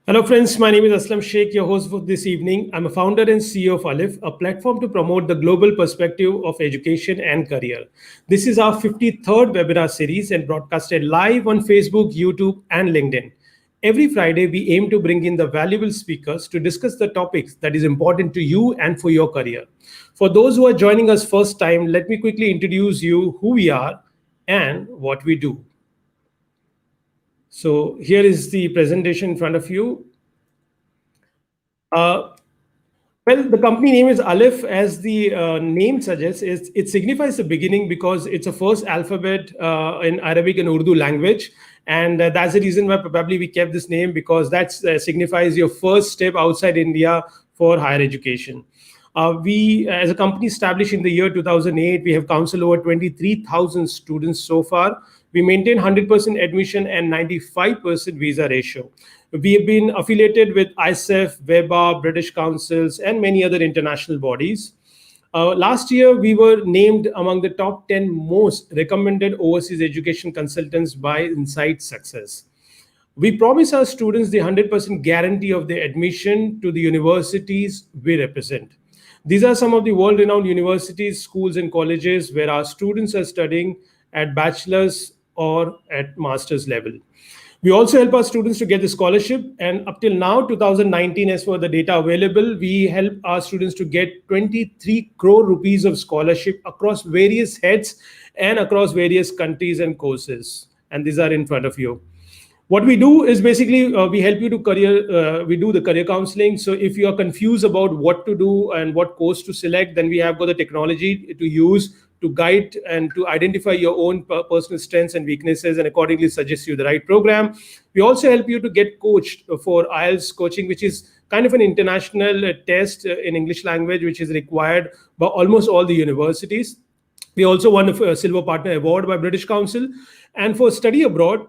Hello, friends. My name is Aslam Sheikh, your host for this evening. I'm a founder and CEO of Alif, a platform to promote the global perspective of education and career. This is our 53rd webinar series and broadcasted live on Facebook, YouTube, and LinkedIn. Every Friday, we aim to bring in the valuable speakers to discuss the topics that is important to you and for your career. For those who are joining us first time, let me quickly introduce you who we are and what we do. So here is the presentation in front of you. Uh, well, the company name is Aleph, as the name suggests. It signifies the beginning because it's a first alphabet in Arabic and Urdu language. And that's the reason why probably we kept this name, because that signifies your first step outside India for higher education. We, as a company established in the year 2008, we have counseled over 23,000 students so far. We maintain 100% admission and 95% visa ratio. We have been affiliated with ISEF, WEBA, British Councils, and many other international bodies. Last year, we were named among the top 10 most recommended overseas education consultants by Insight Success. We promise our students the 100% guarantee of their admission to the universities we represent. These are some of the world-renowned universities, schools, and colleges where our students are studying at bachelor's or at master's level. We also help our students to get the scholarship, and up till now, 2019, as for the data available, we help our students to get 23 crore rupees of scholarship across various heads and across various countries and courses. And these are in front of you. What we do is basically we help you to we do the career counseling. So if you are confused about what to do and what course to select, then we have got the technology to use to guide and to identify your own personal strengths and weaknesses and accordingly suggest you the right program. We also help you to get coached for IELTS coaching, which is kind of an international test in English language, which is required by almost all the universities. We also won a Silver Partner Award by British Council. And for study abroad,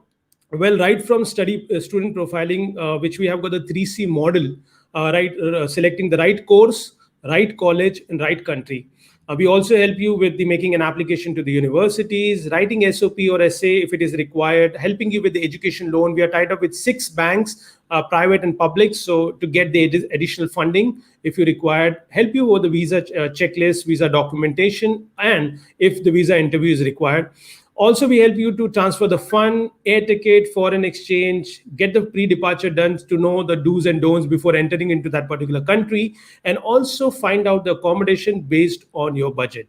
well, right from student profiling, which we have got the 3C model, selecting the right course, right college, and right country. We also help you with the making an application to the universities, writing SOP or essay if it is required, helping you with the education loan. We are tied up with 6 banks, private and public, so to get the additional funding if you required, help you with the visa checklist, visa documentation, and if the visa interview is required. Also, we help you to transfer the fund, air ticket, foreign exchange, get the pre-departure done to know the do's and don'ts before entering into that particular country, and also find out the accommodation based on your budget.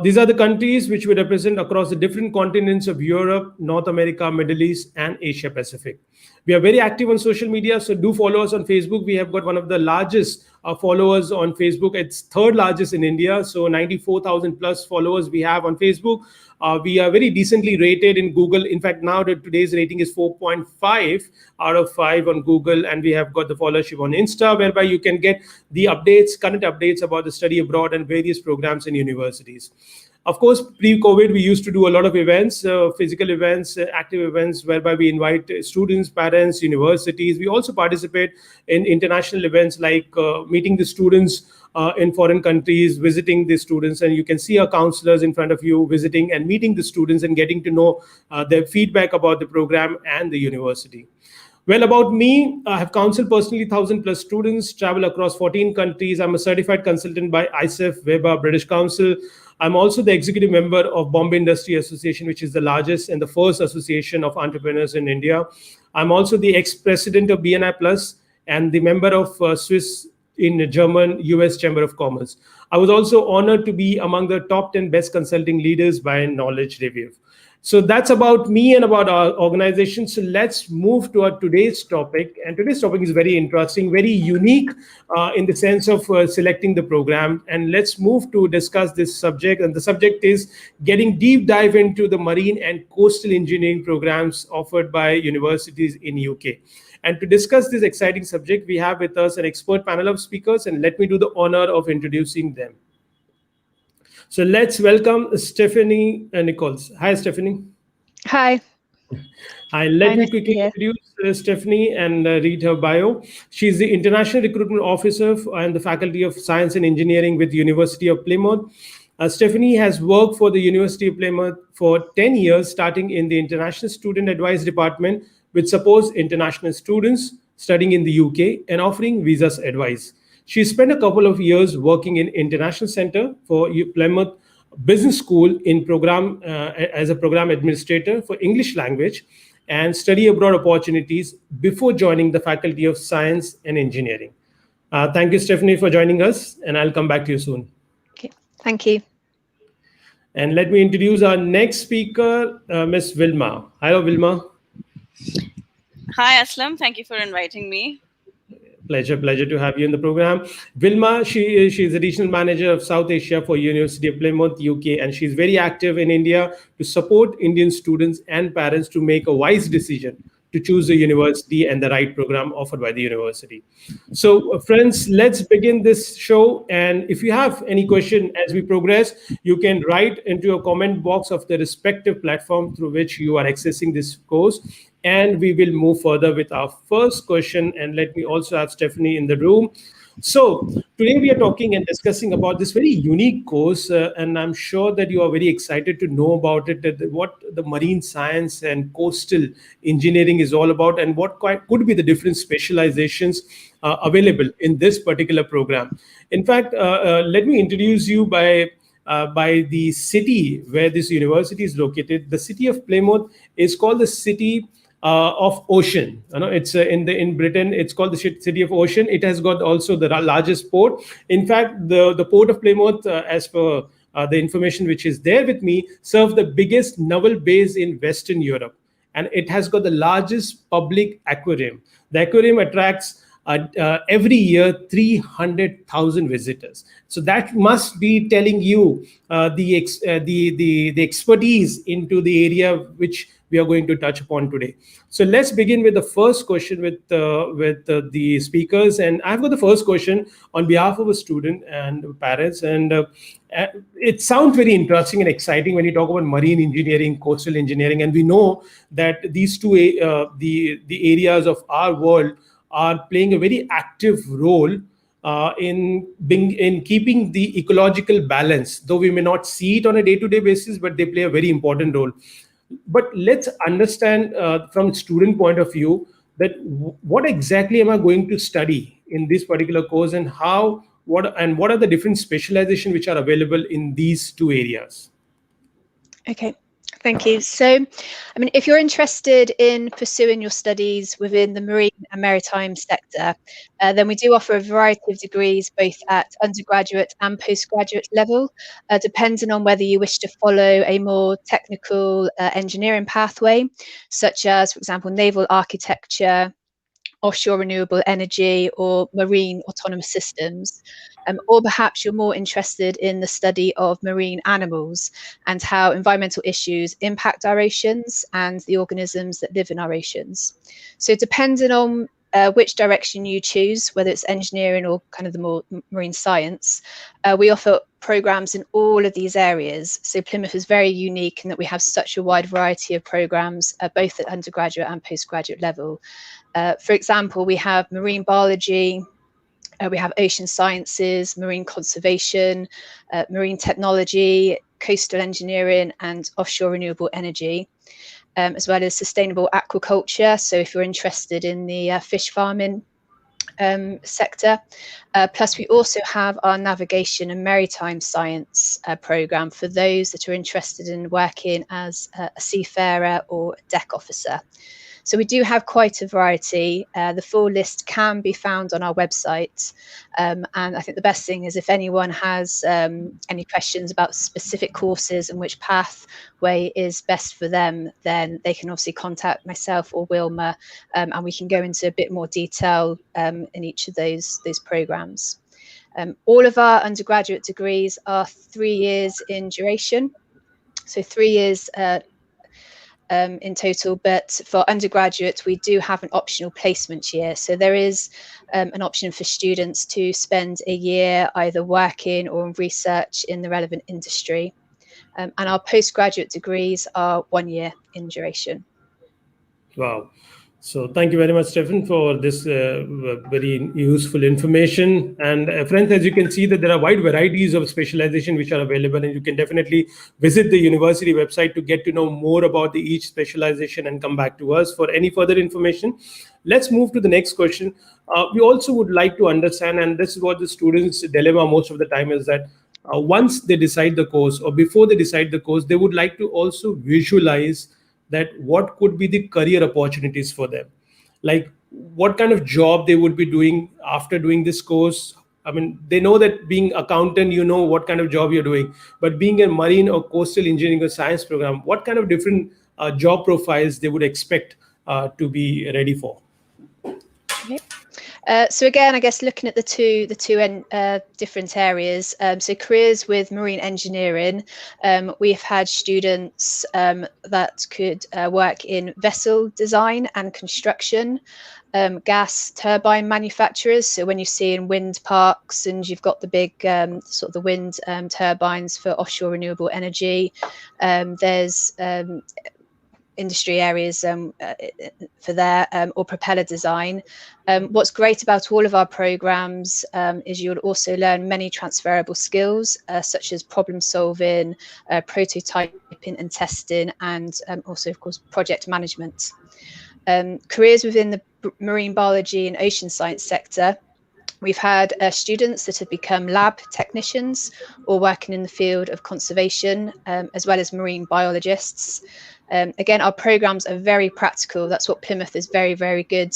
These are the countries which we represent across the different continents of Europe, North America, Middle East, and Asia Pacific. We are very active on social media, so do follow us on Facebook. We have got one of the largest followers on Facebook. It's third largest in India, so 94,000 plus followers we have on Facebook. We are very decently rated in Google. In fact, now today's rating is 4.5 out of 5 on Google, and we have got the followership on Insta, whereby you can get the updates, current updates about the study abroad and various programs in universities. Of course, pre-COVID, we used to do a lot of events, physical events, active events, whereby we invite students, parents, universities. We also participate in international events like meeting the students in foreign countries, visiting the students, and you can see our counselors in front of you visiting and meeting the students and getting to know their feedback about the program and the university. Well, about me, I have counseled personally 1,000 plus students, travel across 14 countries. I'm a certified consultant by ISEF, WEBA, British Council. I'm also the executive member of Bombay Industry Association, which is the largest and the first association of entrepreneurs in India. I'm also the ex-president of BNI Plus and the member of Swiss in German US Chamber of Commerce. I was also honored to be among the top 10 best consulting leaders by Knowledge Review. So that's about me and about our organization. So let's move to our today's topic. And today's topic is very interesting, very unique in the sense of selecting the program. And let's move to discuss this subject. And the subject is getting deep dive into the marine and coastal engineering programs offered by universities in UK. And to discuss this exciting subject, we have with us an expert panel of speakers. And let me do the honor of introducing them. So let's welcome Stephanie Nichols. Hi, Stephanie. Hi. Hi, let me quickly introduce Stephanie and read her bio. She's the International Recruitment Officer and the Faculty of Science and Engineering with the University of Plymouth. Stephanie has worked for the University of Plymouth for 10 years, starting in the International Student Advice Department, which supports international students, studying in the UK, and offering visas advice. She spent a couple of years working in International Center for Plymouth Business School in program as a program administrator for English language and study abroad opportunities before joining the Faculty of Science and Engineering. Thank you, Stephanie, for joining us, and I'll come back to you soon. Okay, thank you. And let me introduce our next speaker, Ms. Wilma. Hello, Wilma. Hi, Aslam. Thank you for inviting me. Pleasure to have you in the program. Vilma, she is the regional manager of South Asia for University of Plymouth, UK, and she's very active in India to support Indian students and parents to make a wise decision to choose the university and the right program offered by the university. So, friends, let's begin this show. And if you have any question as we progress, you can write into a comment box of the respective platform through which you are accessing this course. And we will move further with our first question. And let me also have Stephanie in the room. So today we are talking and discussing about this very unique course, and I'm sure that you are very excited to know about it, what the marine science and coastal engineering is all about, and what could be the different specializations available in this particular program. In fact, let me introduce you by the city where this university is located. The city of Plymouth is called the city of Ocean. You know, it's in Britain. It's called the city of Ocean. It has got also the largest port. In fact, the port of Plymouth, as per the information which is there with me, serves the biggest naval base in Western Europe, and it has got the largest public aquarium. The aquarium attracts every year 300,000 visitors. So that must be telling you the expertise into the area which we are going to touch upon today. So let's begin with the first question with the speakers. And I've got the first question on behalf of a student and parents. And it sounds very interesting and exciting when you talk about marine engineering, coastal engineering. And we know that these two, the areas of our world are playing a very active role in keeping the ecological balance, though we may not see it on a day-to-day basis, but they play a very important role. But let's understand from student point of view that what exactly am I going to study in this particular course, and what are the different specializations which are available in these two areas? Okay. Thank you. So, I mean, if you're interested in pursuing your studies within the marine and maritime sector, then we do offer a variety of degrees, both at undergraduate and postgraduate level, depending on whether you wish to follow a more technical engineering pathway, such as, for example, naval architecture, offshore renewable energy, or marine autonomous systems. Or perhaps you're more interested in the study of marine animals and how environmental issues impact our oceans and the organisms that live in our oceans. So depending on which direction you choose, whether it's engineering or kind of the more marine science, we offer programs in all of these areas. So Plymouth is very unique in that we have such a wide variety of programs, both at undergraduate and postgraduate level. For example, we have marine biology, we have ocean sciences, marine conservation, marine technology, coastal engineering, and offshore renewable energy, as well as sustainable aquaculture. So if you're interested in the fish farming sector. Plus, we also have our navigation and maritime science program for those that are interested in working as a seafarer or a deck officer. So we do have quite a variety. The full list can be found on our website. And I think the best thing is if anyone has any questions about specific courses and which pathway is best for them, then they can obviously contact myself or Wilma, and we can go into a bit more detail in each of those programs. All of our undergraduate degrees are 3 years in duration. So 3 years in total, but for undergraduate, we do have an optional placement year. So there is an option for students to spend a year either working or in research in the relevant industry. And our postgraduate degrees are 1 year in duration. Wow. So thank you very much, Stephen, for this very useful information. And friends, as you can see that there are wide varieties of specialization which are available, and you can definitely visit the university website to get to know more about each specialization and come back to us for any further information. Let's move to the next question. We also would like to understand, and this is what the students' dilemma most of the time is, that once they decide the course or before they decide the course, they would like to also visualize that what could be the career opportunities for them, like what kind of job they would be doing after doing this course. I mean, they know that being accountant, you know what kind of job you're doing, but being a marine or coastal engineering or science program, what kind of different job profiles they would expect to be ready for. Okay. So again, I guess looking at the two different areas. So careers with marine engineering, we've had students that could work in vessel design and construction, gas turbine manufacturers. So when you see in wind parks and you've got the big sort of the wind turbines for offshore renewable energy, there's industry areas for there, or propeller design. What's great about all of our programs is you'll also learn many transferable skills, such as problem solving, prototyping and testing, and also, of course, project management. Careers within the marine biology and ocean science sector. We've had students that have become lab technicians or working in the field of conservation, as well as marine biologists. Again, our programs are very practical. That's what Plymouth is very, very good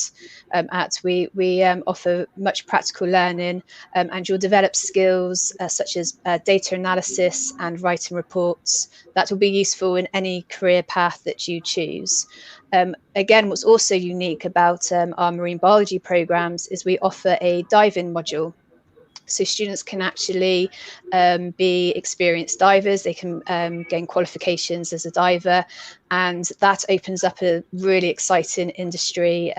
at. We offer much practical learning, and you'll develop skills such as data analysis and writing reports that will be useful in any career path that you choose. Again, what's also unique about our marine biology programs is we offer a diving module. So students can actually be experienced divers. They can gain qualifications as a diver, and that opens up a really exciting industry,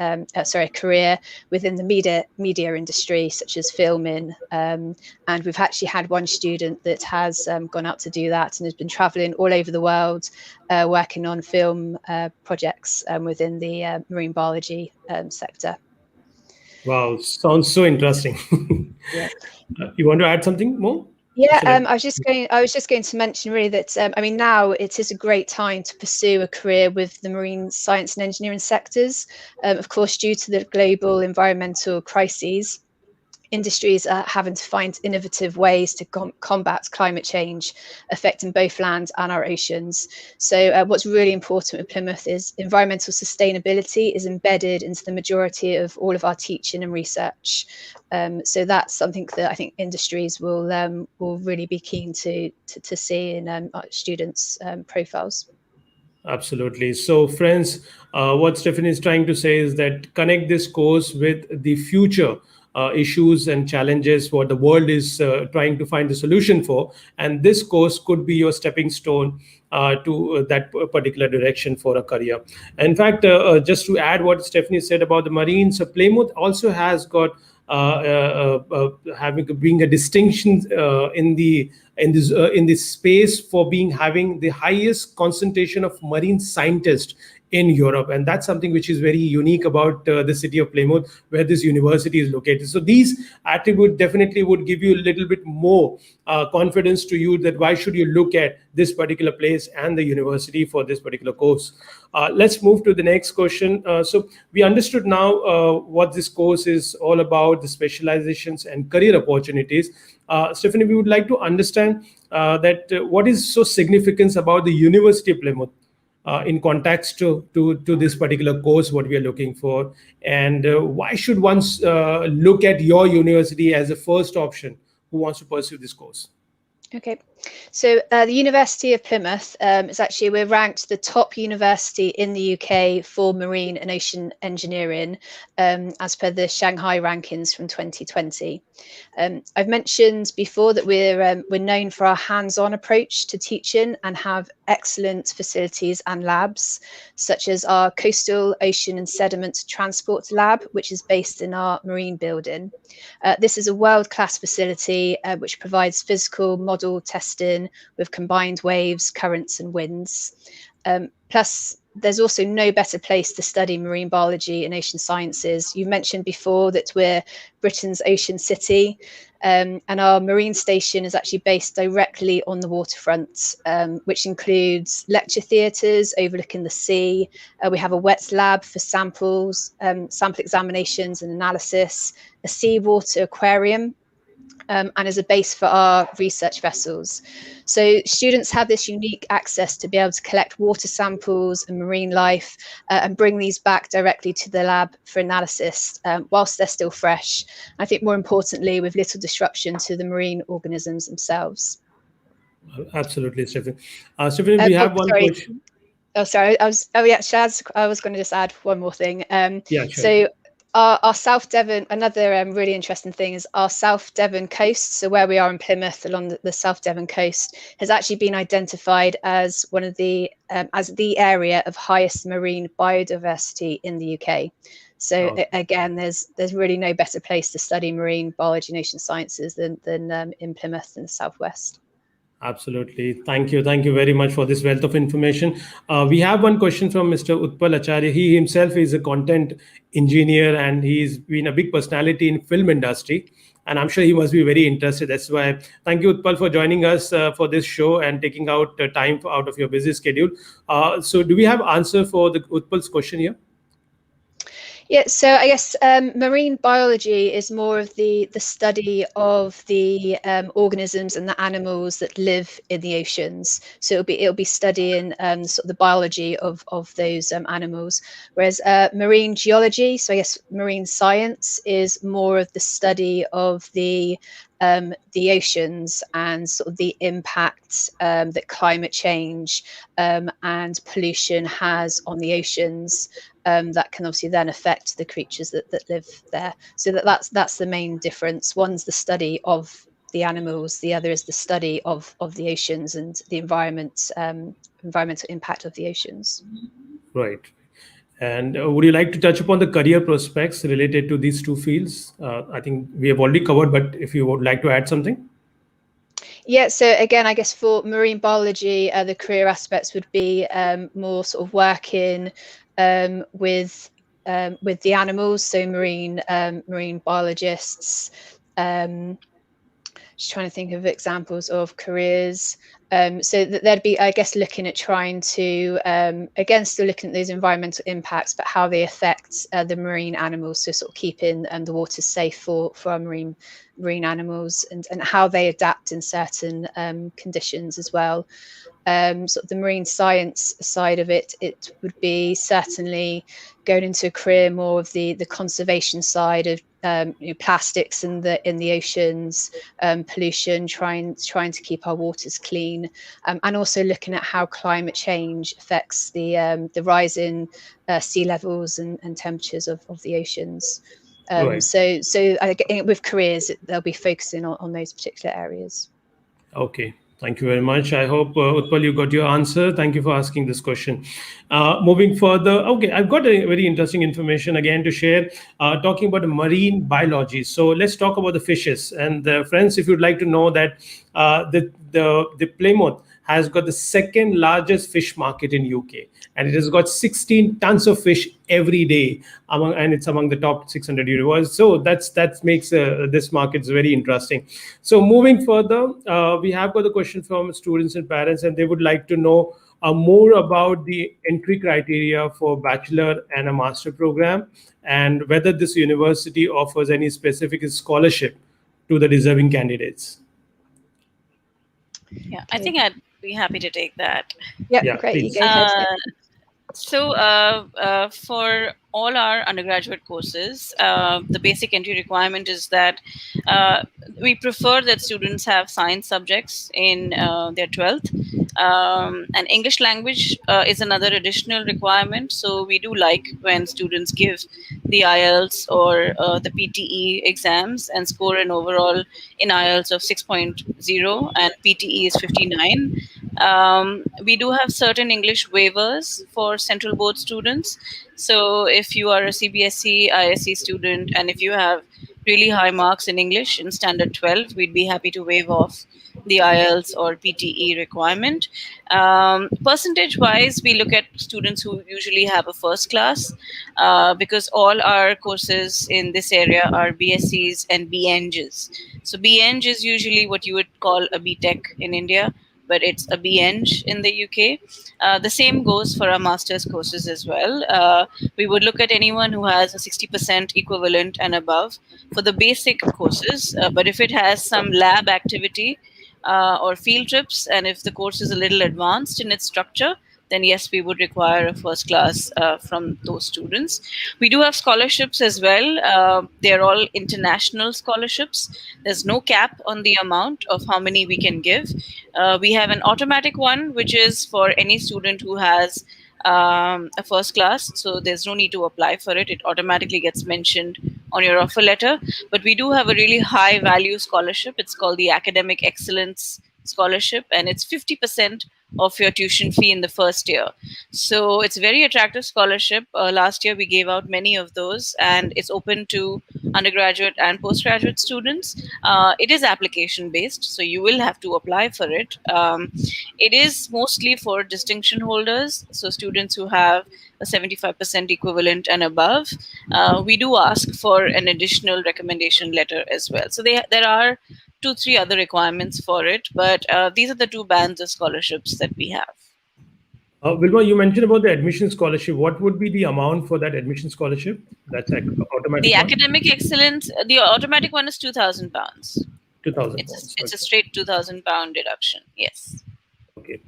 career within the media industry, such as filming. And we've actually had one student that has gone out to do that and has been traveling all over the world, working on film projects within the marine biology sector. Wow, sounds so interesting. Yeah. You want to add something more? Yeah, I was just going to mention really that I mean, now it is a great time to pursue a career with the marine science and engineering sectors. Of course, due to the global environmental crises, industries are having to find innovative ways to combat climate change affecting both land and our oceans. So what's really important with Plymouth is environmental sustainability is embedded into the majority of all of our teaching and research. So that's something that I think industries will really be keen to see in our students' profiles. Absolutely. So, friends, what Stephanie is trying to say is that connect this course with the future issues and challenges what the world is trying to find a solution for. And this course could be your stepping stone to that particular direction for a career. In fact, just to add what Stephanie said about the Marines, so Plymouth also has got being a distinction in this space for having the highest concentration of marine scientists in Europe, and that's something which is very unique about the city of Plymouth, where this university is located. So these attributes definitely would give you a little bit more confidence to you that why should you look at this particular place and the university for this particular course. Let's move to the next question. So we understood now what this course is all about, the specializations and career opportunities. Stephanie, we would like to understand that what is so significant about the University of Plymouth in context to this particular course, what we are looking for, and why should one look at your university as a first option who wants to pursue this course? Okay, so the University of Plymouth is actually, we're ranked the top university in the UK for marine and ocean engineering as per the Shanghai rankings from 2020. I've mentioned before that we're known for our hands-on approach to teaching and have excellent facilities and labs, such as our Coastal Ocean and Sediment Transport Lab, which is based in our marine building. This is a world-class facility which provides physical model testing with combined waves, currents and winds. Plus, there's also no better place to study marine biology and ocean sciences. You mentioned before that we're Britain's ocean city, and our marine station is actually based directly on the waterfront, which includes lecture theatres overlooking the sea. We have a wet lab for samples, sample examinations and analysis, a seawater aquarium, and as a base for our research vessels. So students have this unique access to be able to collect water samples and marine life and bring these back directly to the lab for analysis whilst they're still fresh. I think more importantly, with little disruption to the marine organisms themselves. Absolutely, Stephen. Stephen, we have one question. Oh, sorry. I was going to just add one more thing. Yeah, sure. So our South Devon, another really interesting thing is our South Devon coast. So where we are in Plymouth, along the South Devon coast, has actually been identified as one of the as the area of highest marine biodiversity in the UK. So again, there's really no better place to study marine biology and ocean sciences than in Plymouth in the southwest. Absolutely. Thank you. Thank you very much for this wealth of information. We have one question from Mr. Utpal Acharya. He himself is a content engineer and he's been a big personality in film industry. And I'm sure he must be very interested. That's why thank you, Utpal, for joining us for this show and taking out time out of your busy schedule. So do we have answer for the Utpal's question here? Yeah, so I guess marine biology is more of the study of the organisms and the animals that live in the oceans. So it'll be studying sort of the biology of those animals. Whereas marine geology, so I guess marine science, is more of the study of the oceans and sort of the impact that climate change and pollution has on the oceans. That can obviously then affect the creatures that live there. So that's the main difference. One's the study of the animals, the other is the study of the oceans and the environmental impact of the oceans. Right. And would you like to touch upon the career prospects related to these two fields? I think we have already covered, but if you would like to add something. Yeah, so again, I guess for marine biology, the career aspects would be more sort of working with the animals, so marine biologists. Just trying to think of examples of careers. So that there'd be, I guess, looking at trying to, again, still looking at those environmental impacts, but how they affect the marine animals, so sort of keeping the waters safe for our marine animals and how they adapt in certain conditions as well. Sort of the marine science side of it would be certainly going into a career more of the conservation side of plastics in the oceans, pollution, trying to keep our waters clean, and also looking at how climate change affects the rise in sea levels and temperatures of the oceans. Right. So I think with careers, they'll be focusing on those particular areas. Okay. Thank you very much. I hope, Utpal, you got your answer. Thank you for asking this question. Moving further, okay, I've got a very interesting information again to share, talking about marine biology. So let's talk about the fishes. And friends, if you'd like to know that the Plymouth has got the second largest fish market in UK, and it has got 16 tons of fish every day, and it's among the top 600 universe. So that makes this market very interesting. So moving further, we have got a question from students and parents, and they would like to know more about the entry criteria for bachelor and a master program, and whether this university offers any specific scholarship to the deserving candidates. Yeah, I think I'd be happy to take that. Yeah, great. You go ahead. So for all our undergraduate courses, the basic entry requirement is that we prefer that students have science subjects in their 12th. And English language is another additional requirement. So we do like when students give the IELTS or the PTE exams and score an overall in IELTS of 6.0 and PTE is 59. We do have certain English waivers for central board students. So if you are a CBSE, ISE student, and if you have really high marks in English in Standard 12, we'd be happy to waive off the IELTS or PTE requirement. Percentage wise, we look at students who usually have a first class because all our courses in this area are BScs and BEngs. So BEng is usually what you would call a BTech in India, but it's a BEng in the UK. The same goes for our master's courses as well. We would look at anyone who has a 60% equivalent and above for the basic courses, but if it has some lab activity or field trips, and if the course is a little advanced in its structure, then yes, we would require a first class from those students. We do have scholarships as well. They're all international scholarships. There's no cap on the amount of how many we can give. We have an automatic one, which is for any student who has a first class. So there's no need to apply for it. It automatically gets mentioned on your offer letter. But we do have a really high value scholarship. It's called the Academic Excellence Scholarship, and it's 50% of your tuition fee in the first year. So it's a very attractive scholarship. Last year we gave out many of those, and it's open to undergraduate and postgraduate students. It is application based, so you will have to apply for it. It is mostly for distinction holders, so students who have a 75% equivalent and above. We do ask for an additional recommendation letter as well. So there are 2-3 other requirements for it, but these are the two bands of scholarships that we have. Wilma, you mentioned about the admission scholarship. What would be the amount for that admission scholarship? That's like automatic. The academic excellence, the automatic one is £2,000. £2,000. It's a straight £2,000 deduction. Yes. Okay.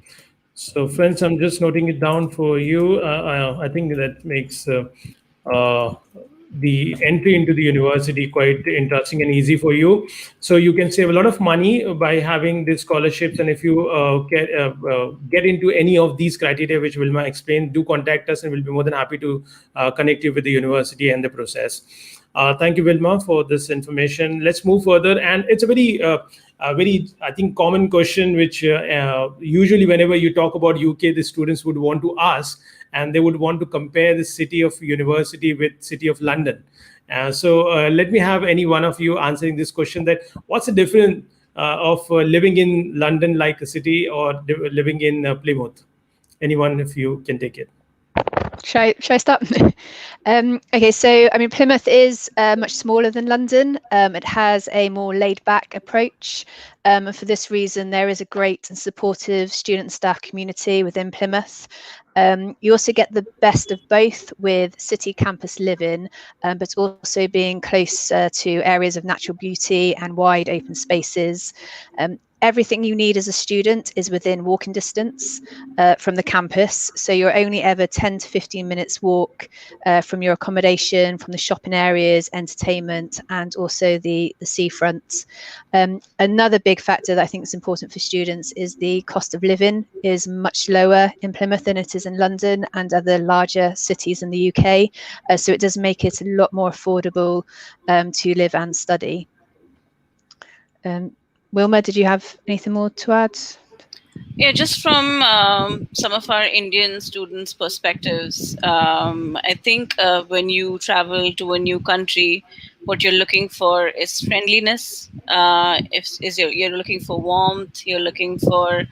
So, friends, I'm just noting it down for you. I think that makes the entry into the university quite interesting and easy for you. So you can save a lot of money by having these scholarships. And if you get into any of these criteria which Vilma explained, do contact us and we'll be more than happy to connect you with the university and the process. Thank you, Vilma, for this information. Let's move further. And it's a very, I think, common question, which usually whenever you talk about UK, the students would want to ask, and they would want to compare the city of university with city of London. So let me have any one of you answering this question, that what's the difference of living in London like a city or living in Plymouth? Anyone, if you can take it. Should I start? Okay, so I mean, Plymouth is much smaller than London. It has a more laid-back approach. And for this reason, there is a great and supportive student staff community within Plymouth. You also get the best of both with city campus living, but also being close to areas of natural beauty and wide open spaces. Everything you need as a student is within walking distance from the campus. So you're only ever 10 to 15 minutes walk from your accommodation, from the shopping areas, entertainment, and also the seafront. Another big factor that I think is important for students is the cost of living is much lower in Plymouth than it is in London and other larger cities in the UK. So it does make it a lot more affordable to live and study. Wilma, did you have anything more to add? Yeah, just from some of our Indian students' perspectives, I think when you travel to a new country, what you're looking for is friendliness. You're looking for warmth, you're looking for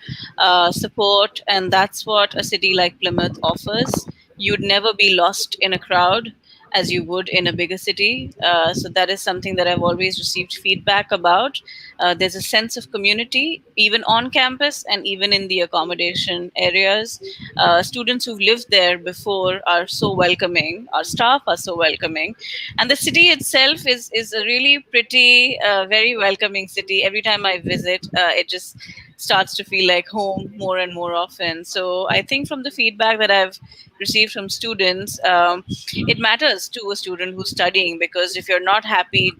support, and that's what a city like Plymouth offers. You'd never be lost in a crowd as you would in a bigger city. So that is something that I've always received feedback about. There's a sense of community, even on campus and even in the accommodation areas. Students who've lived there before are so welcoming. Our staff are so welcoming. And the city itself is a really pretty, very welcoming city. Every time I visit, it just starts to feel like home more and more often. So I think from the feedback that I've received from students, it matters to a student who's studying, because if you're not happy,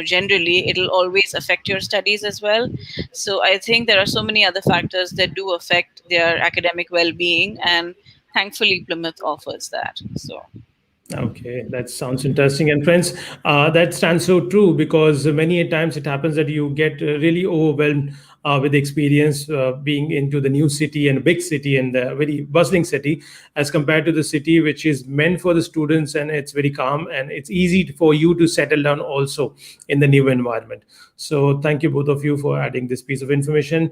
generally it'll always affect your studies as well. So I think there are so many other factors that do affect their academic well-being, and thankfully Plymouth offers that. So okay, that sounds interesting. And friends, that stands so true, because many times it happens that you get really overwhelmed with experience being into the new city and big city and a very bustling city, as compared to the city which is meant for the students, and it's very calm and it's easy for you to settle down also in the new environment. So thank you both of you for adding this piece of information.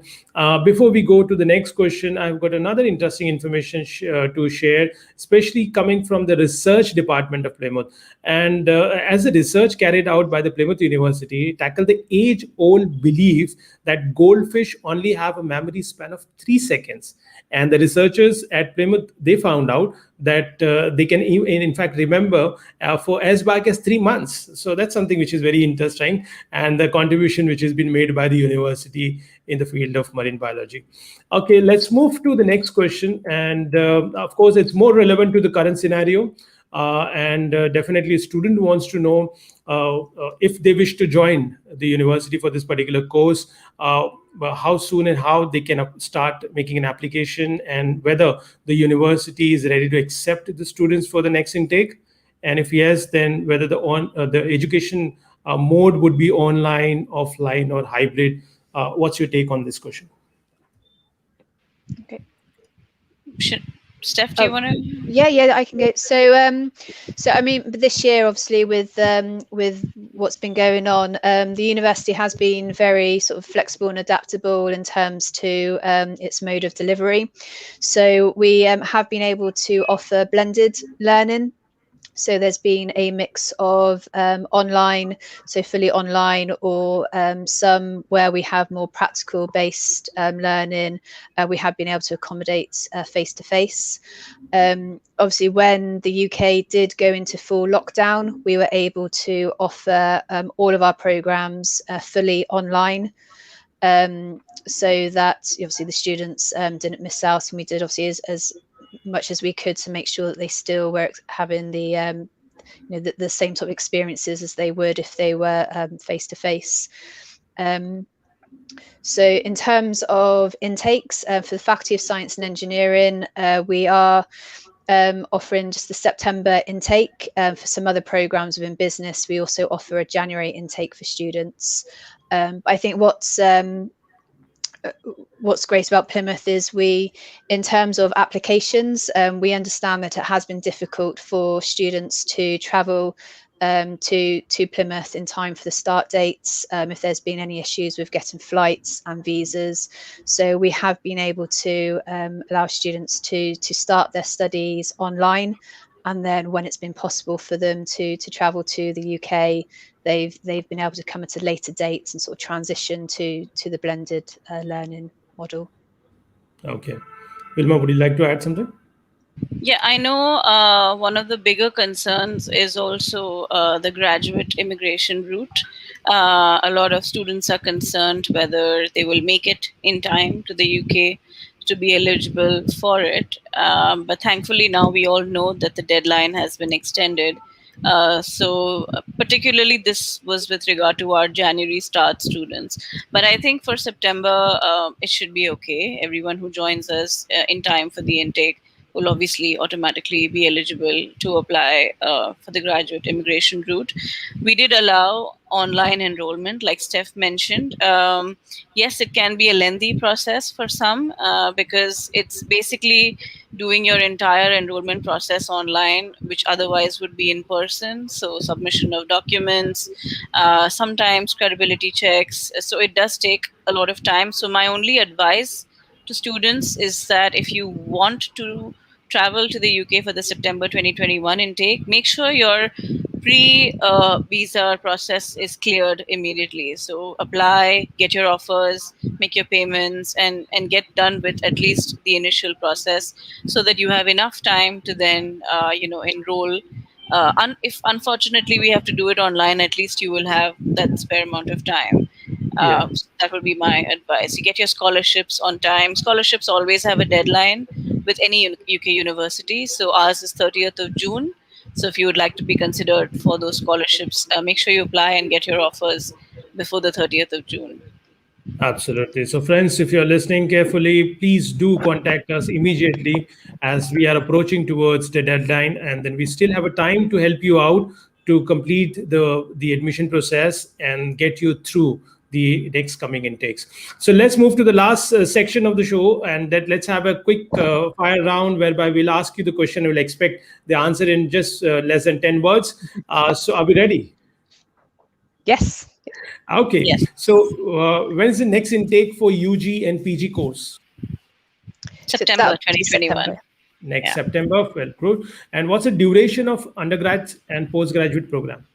Before we go to the next question, I've got another interesting information to share, especially coming from the research department of Plymouth. And as a research carried out by the Plymouth University, tackled the age-old belief that goldfish only have a memory span of 3 seconds. And the researchers at Plymouth, they found out that they can in fact remember for as back as 3 months. So that's something which is very interesting, and the contribution which has been made by the university in the field of marine biology. Okay, let's move to the next question. And of course, it's more relevant to the current scenario. And definitely a student wants to know if they wish to join the university for this particular course, how soon and how they can start making an application, and whether the university is ready to accept the students for the next intake. And if yes, then whether the education mode would be online, offline, or hybrid. What's your take on this question? Okay. Steph, do you want to? Yeah, I can go. So I mean, this year, obviously, with what's been going on, the university has been very sort of flexible and adaptable in terms to its mode of delivery. So we have been able to offer blended learning. So there's been a mix of online, so fully online, or some where we have more practical based learning. We have been able to accommodate face to face. Obviously, when the UK did go into full lockdown, we were able to offer all of our programs fully online. So that obviously the students didn't miss out, and we did obviously as much as we could to make sure that they still were having the the same sort of experiences as they would if they were face to face. So in terms of intakes for the Faculty of Science and Engineering, we are offering just the September intake. For some other programs within business, we also offer a January intake for students. I think what's great about Plymouth is in terms of applications, we understand that it has been difficult for students to travel to Plymouth in time for the start dates, if there's been any issues with getting flights and visas. So we have been able to allow students to start their studies online, and then when it's been possible for them to travel to the UK, they've been able to come at a later date and sort of transition to the blended learning model. Okay. Wilma, would you like to add something? Yeah, I know one of the bigger concerns is also the graduate immigration route. A lot of students are concerned whether they will make it in time to the UK to be eligible for it. But thankfully now we all know that the deadline has been extended. So particularly this was with regard to our January start students. But I think for September, it should be okay. Everyone who joins us in time for the intake will obviously automatically be eligible to apply for the graduate immigration route. We did allow online enrollment, like Steph mentioned. Yes, it can be a lengthy process for some because it's basically doing your entire enrollment process online, which otherwise would be in person. So submission of documents, sometimes credibility checks. So it does take a lot of time. So my only advice to students is that if you want to travel to the UK for the September 2021 intake, make sure your pre-visa process is cleared immediately. So apply, get your offers, make your payments, and get done with at least the initial process so that you have enough time to then, enroll. If unfortunately we have to do it online, at least you will have that spare amount of time. So that would be my advice. You get your scholarships on time. Scholarships always have a deadline with any UK university. So ours is 30th of June. So if you would like to be considered for those scholarships, make sure you apply and get your offers before the 30th of June. Absolutely. So friends, if you're listening carefully, please do contact us immediately as we are approaching towards the deadline, and then we still have a time to help you out to complete the admission process and get you through the next coming intakes. So let's move to the last section of the show, and let's have a quick fire round whereby we'll ask you the question. We'll expect the answer in just less than 10 words. So are we ready? Yes. Okay. Yes. So when is the next intake for UG and PG course? September So 2021. September. Next Yeah. September. Well, good. And what's the duration of undergrad and postgraduate program?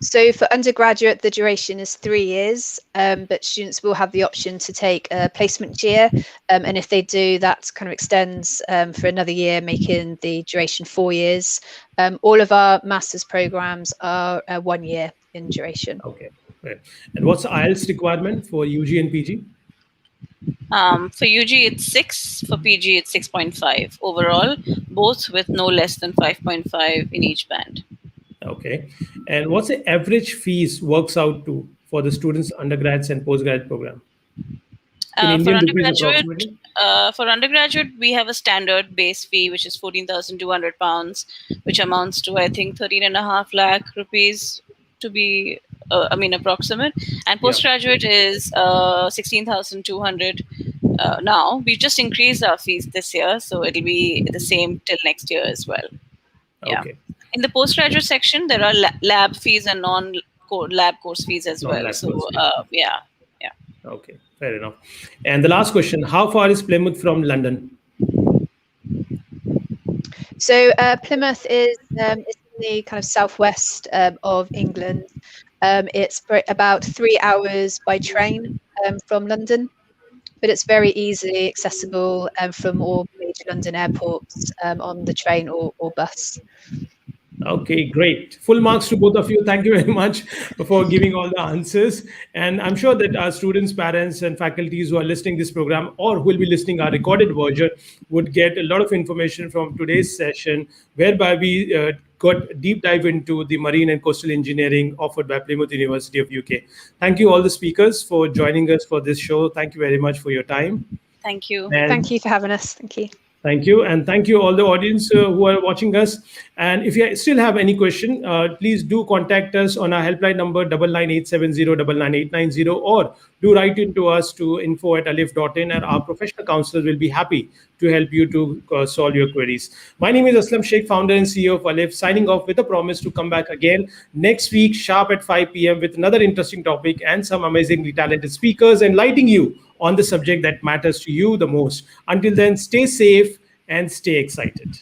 So for undergraduate, the duration is 3 years, but students will have the option to take a placement year. And if they do, that kind of extends for another year, making the duration 4 years. All of our master's programs are 1 year in duration. Okay. Right. And what's the IELTS requirement for UG and PG? For UG, it's 6. For PG, it's 6.5 overall, both with no less than 5.5 in each band. Okay. And what's the average fees works out to for the students, undergrads and postgrad program? In For Indian rupees undergraduate, approximately? we have a standard base fee, which is £14,200, which amounts to, I think, 13.5 lakh rupees to be, approximate. And postgraduate is 16,200 now. We just increased our fees this year, so it'll be the same till next year as well. Yeah. Okay. In the postgraduate section, there are lab fees and non-lab course fees as well. Non-lab So, course fees. yeah. Okay, fair enough. And the last question, how far is Plymouth from London? So Plymouth is in the kind of southwest of England. It's about 3 hours by train from London, but it's very easily accessible from all major London airports on the train or bus. Okay, great. Full marks to both of you. Thank you very much for giving all the answers. And I'm sure that our students, parents, and faculties who are listening this program or who will be listening our recorded version would get a lot of information from today's session, whereby we got deep dive into the marine and coastal engineering offered by Plymouth University of UK. Thank you all the speakers for joining us for this show. Thank you very much for your time. Thank you. And Thank you for having us. Thank you. thank you. And thank you all the audience who are watching us. And if you still have any question, please do contact us on our helpline number 99870 or do write into us to info@alif.in, and our professional counselors will be happy to help you to solve your queries. My name is Aslam Sheikh, founder and CEO of Alif, signing off with a promise to come back again next week sharp at 5 p.m. with another interesting topic and some amazingly talented speakers enlightening you on the subject that matters to you the most. Until then, stay safe and stay excited.